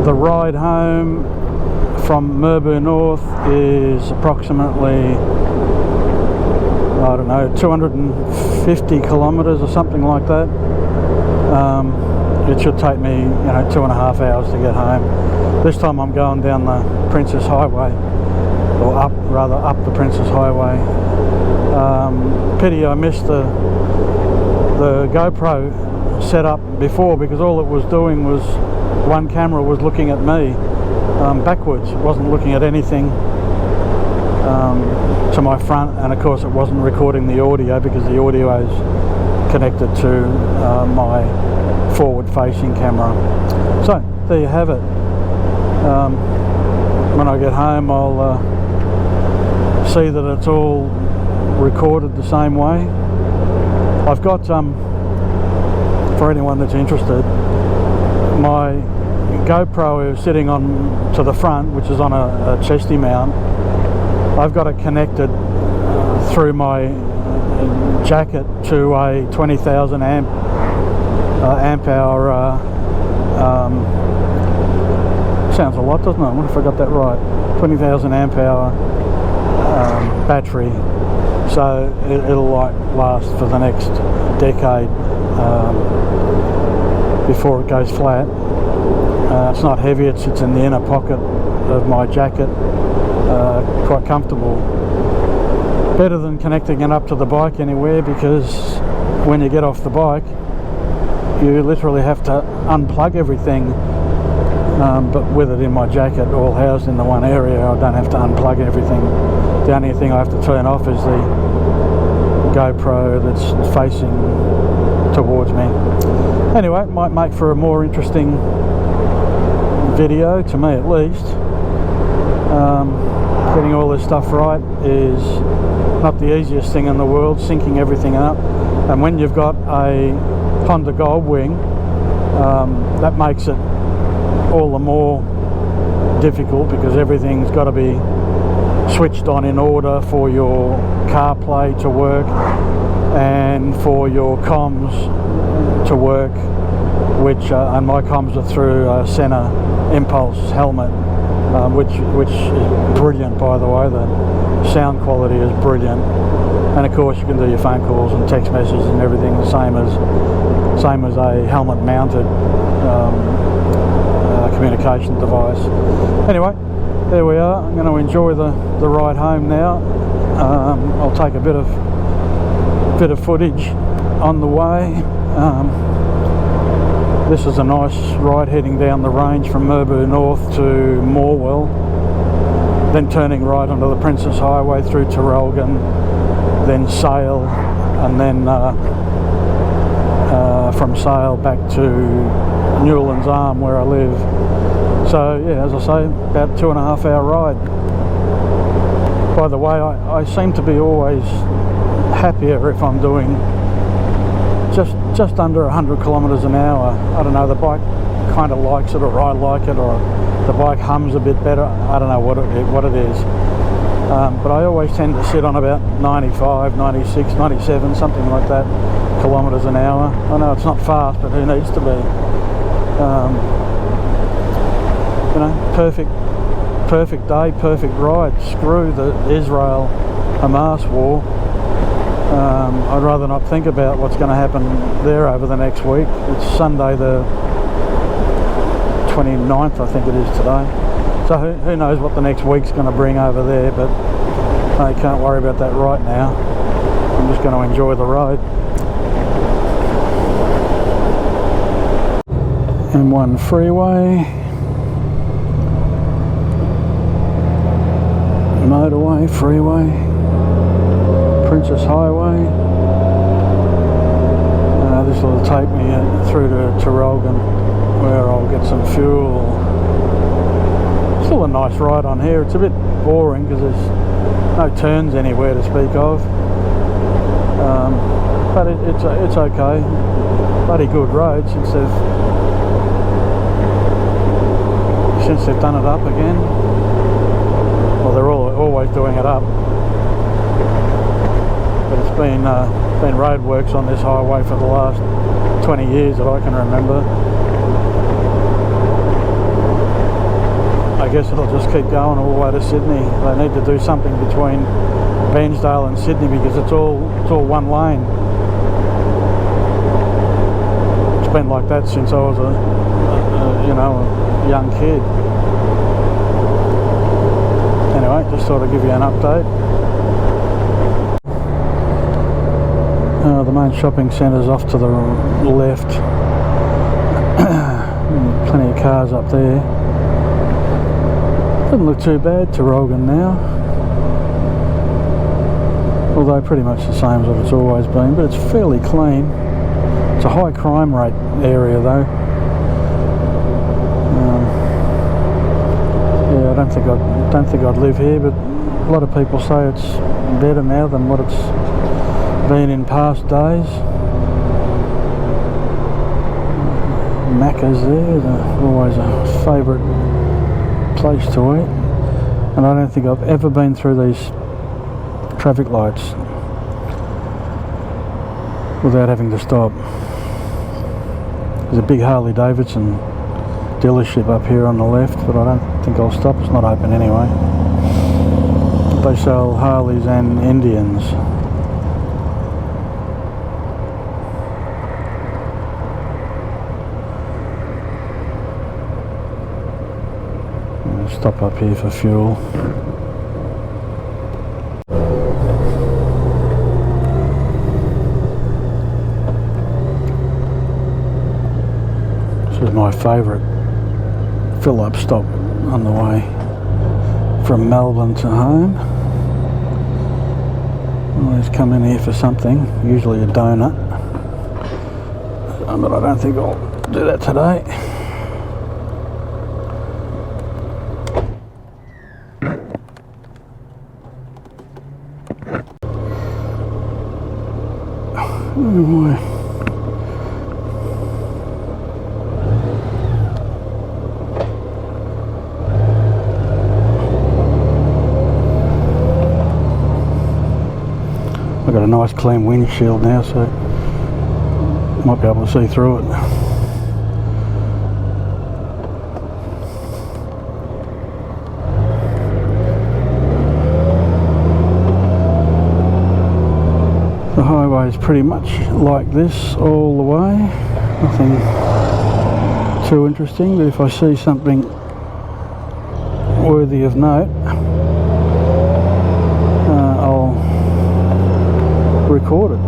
The ride home from Merbu North is approximately, I don't know, 250 kilometres or something like that. It should take me, 2.5 hours to get home. This time I'm going down the Princess Highway, or up the Princess Highway. Pity I missed the GoPro setup before, because all it was doing was one camera was looking at me backwards. It wasn't looking at anything to my front, and of course it wasn't recording the audio because the audio is connected to my forward facing camera. So there you have it. When I get home I'll see that it's all recorded the same way. I've got, for anyone that's interested, my GoPro is sitting on to the front, which is on a chesty mount. I've got it connected through my jacket to a 20,000 amp hour. Sounds a lot, doesn't it? I wonder if I got that right. 20,000 amp hour battery, so it'll last for the next decade before it goes flat. It's not heavy, it sits in the inner pocket of my jacket, quite comfortable. Better than connecting it up to the bike anywhere, because when you get off the bike you literally have to unplug everything, but with it in my jacket all housed in the one area, I don't have to unplug everything. The only thing I have to turn off is the GoPro that's facing towards me. Anyway, it might make for a more interesting video, to me at least. Getting all this stuff right is not the easiest thing in the world, syncing everything up, and when you've got a Honda Goldwing, that makes it all the more difficult, because everything's got to be switched on in order for your CarPlay to work and for your comms to work, which and my comms are through Sena Impulse helmet, which is brilliant, by the way. The sound quality is brilliant, and of course you can do your phone calls and text messages and everything the same as a helmet mounted communication device. Anyway, there we are. I'm going to enjoy the ride home now. I'll take a bit of footage on the way. This is a nice ride heading down the range from Merbu North to Morwell, then turning right onto the Princess Highway through Traralgon, then Sale, and then from Sale back to Newlands Arm, where I live. So yeah, as I say, about 2.5 hour ride. By the way, I seem to be always happier if I'm doing just under 100 kilometres an hour. I don't know, the bike kind of likes it, or I like it, or the bike hums a bit better. I don't know what it is. But I always tend to sit on about 95, 96, 97, something like that kilometres an hour. I know it's not fast, but who needs to be? Perfect day, perfect ride. Screw the Israel-Hamas war. I'd rather not think about what's going to happen there over the next week. It's Sunday the 29th, I think it is today. So who knows what the next week's going to bring over there, but I can't worry about that right now. I'm just going to enjoy the ride. M1 freeway, motorway, freeway, Princess Highway. This will take me through to Traralgon, where I'll get some fuel. Still a nice ride on here. It's a bit boring because there's no turns anywhere to speak of, but it's okay. Bloody good road since they've done it up again. Well, they're always doing it up, but it's been roadworks on this highway for the last 20 years that I can remember. guess it'll just keep going all the way to Sydney. They need to do something between Bairnsdale and Sydney because it's all one lane. It's been like that since I was a young kid. Anyway, just thought I'd give you an update. The main shopping centre's off to the left. Plenty of cars up there. Doesn't look too bad, Tarolgan now. Although pretty much the same as what it's always been, but it's fairly clean. It's a high crime rate area though. Yeah, I don't think I'd live here, but a lot of people say it's better now than what it's been in past days. Macca's there, always a favourite place to eat, and I don't think I've ever been through these traffic lights without having to stop. There's a big Harley Davidson dealership up here on the left, but I don't think I'll stop. It's not open anyway. They sell Harleys and Indians. I'll stop up here for fuel. This is my favourite fill-up stop on the way from Melbourne to home. Always come in here for something, usually a donut, but I don't think I'll do that today. Oh boy. I've got a nice clean windshield now, so might be able to see through it. The highway is pretty much like this all the way. Nothing too interesting, but if I see something worthy of note, I'll record it.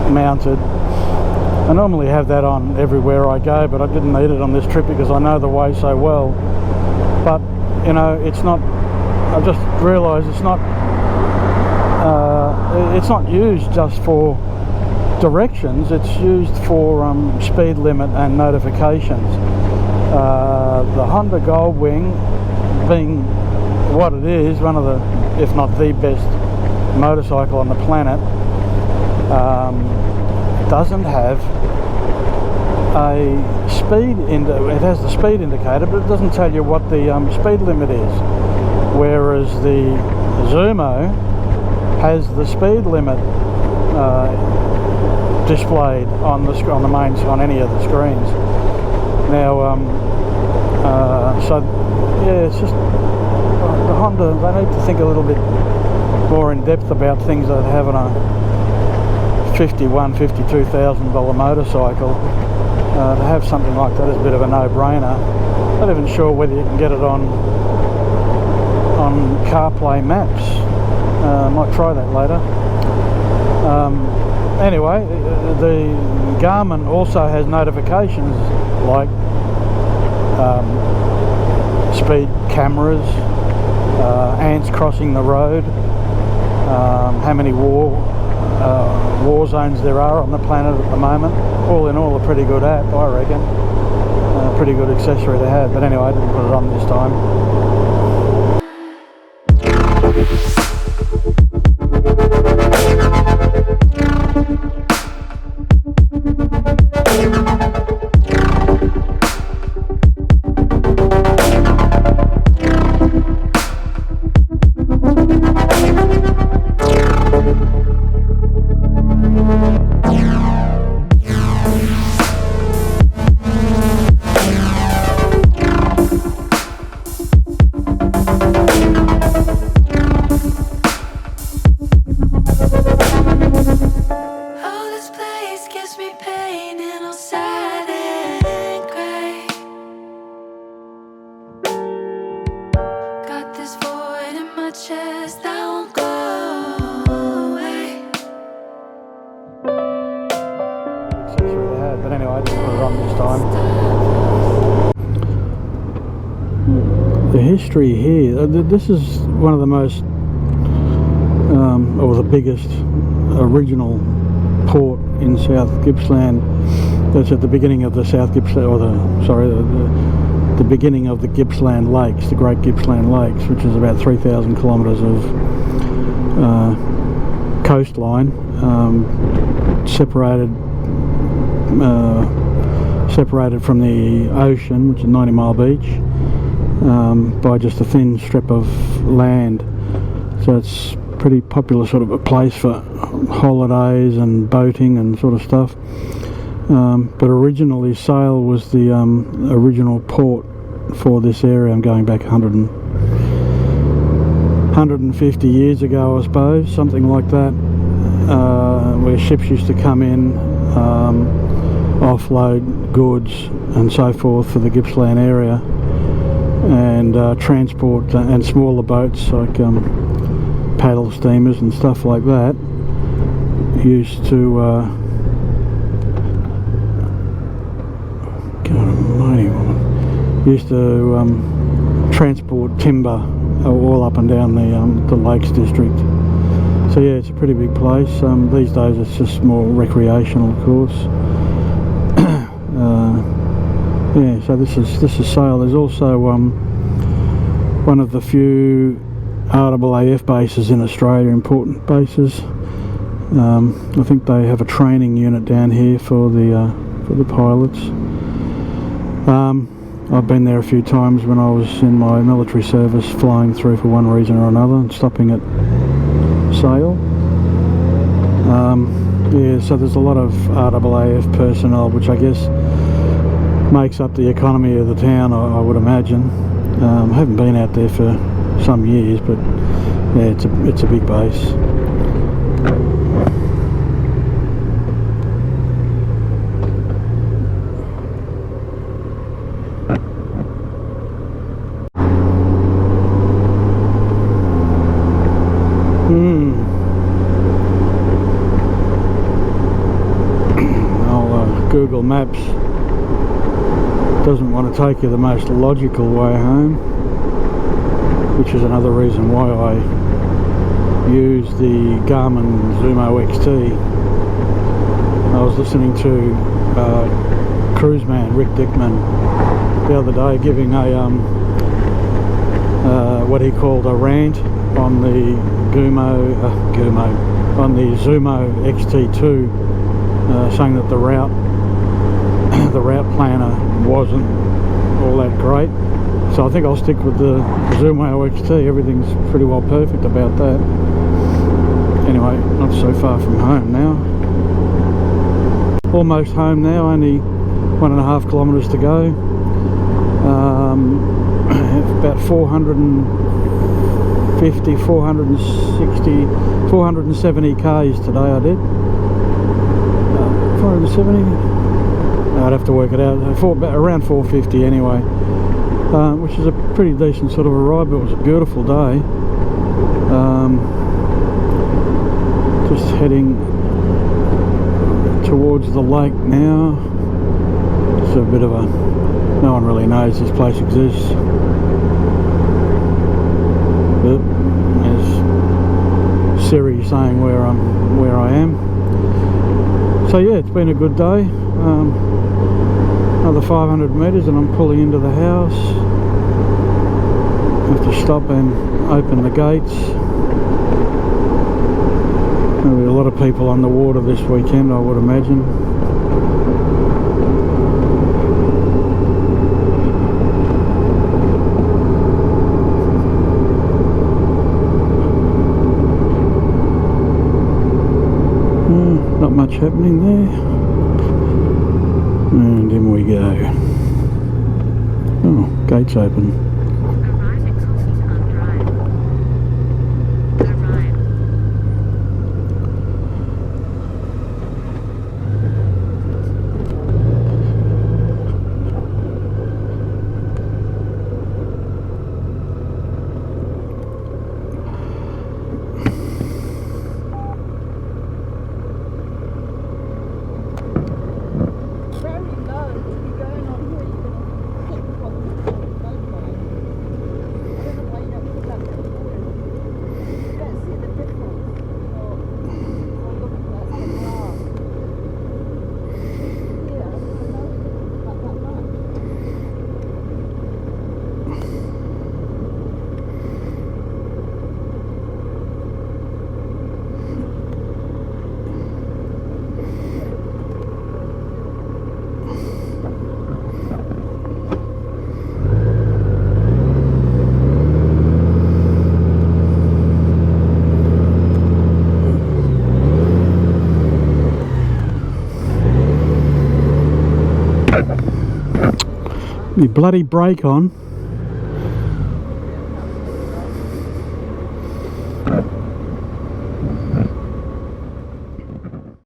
Mounted. I normally have that on everywhere I go, but I didn't need it on this trip because I know the way so well. But you know, it's not, I've just realised it's not used just for directions, it's used for speed limit and notifications. The Honda Goldwing, being what it is, one of the, if not the best motorcycle on the planet, doesn't have a speed it has the speed indicator, but it doesn't tell you what the speed limit is, whereas the Zumo has the speed limit displayed on any of the screens. Now so yeah, it's just the Honda, they need to think a little bit more in depth about things that have on a $52,000 motorcycle. To have something like that is a bit of a no-brainer. Not even sure whether you can get it on CarPlay maps. Might try that later. Anyway, the Garmin also has notifications like speed cameras, ants crossing the road, how many war zones there are on the planet at the moment. All in all, a pretty good app, I reckon. Pretty good accessory to have, but anyway, I didn't put it on this time. history here. This is one of the most, or the biggest original port in South Gippsland. That's at the beginning of the South Gippsland, or the beginning of the Gippsland Lakes, the Great Gippsland Lakes, which is about 3,000 kilometres of coastline, separated from the ocean, which is 90 Mile Beach, by just a thin strip of land. So it's pretty popular sort of a place for holidays and boating and sort of stuff. But originally Sale was the original port for this area. I'm going back 150 years ago, I suppose, something like that, where ships used to come in, offload goods and so forth for the Gippsland area, and transport and smaller boats like paddle steamers and stuff like that used to transport timber all up and down the Lakes District. So yeah, it's a pretty big place. These days it's just more recreational, of course. Yeah, so this is Sale. There's also one of the few RAAF bases in Australia, important bases. I think they have a training unit down here for the pilots. I've been there a few times when I was in my military service, flying through for one reason or another and stopping at Sale. Yeah, so there's a lot of RAAF personnel, which I guess makes up the economy of the town, I would imagine. I haven't been out there for some years, but yeah, it's a big base. Google Maps doesn't want to take you the most logical way home, which is another reason why I use the Garmin Zumo XT. I was listening to cruiseman Rick Dickman the other day giving a what he called a rant on the on the Zumo XT2, saying that the route planner wasn't all that great. So I think I'll stick with the Zumo XT. Everything's pretty well perfect about that. Anyway, not so far from home now. Almost home now, only 1.5 kilometres to go. About 450, 460, 470 k's today I did. 470? I'd have to work it out. Around 450 anyway, which is a pretty decent sort of a ride, but it was a beautiful day. Just heading towards the lake now. It's a bit of a... no one really knows this place exists. But there's Siri saying where I am. So yeah, it's been a good day. Another 500 metres and I'm pulling into the house. I have to stop and open the gates. There'll be a lot of people on the water this weekend, I would imagine. Not much happening there. And in we go. Oh, gate's open. My bloody brake on.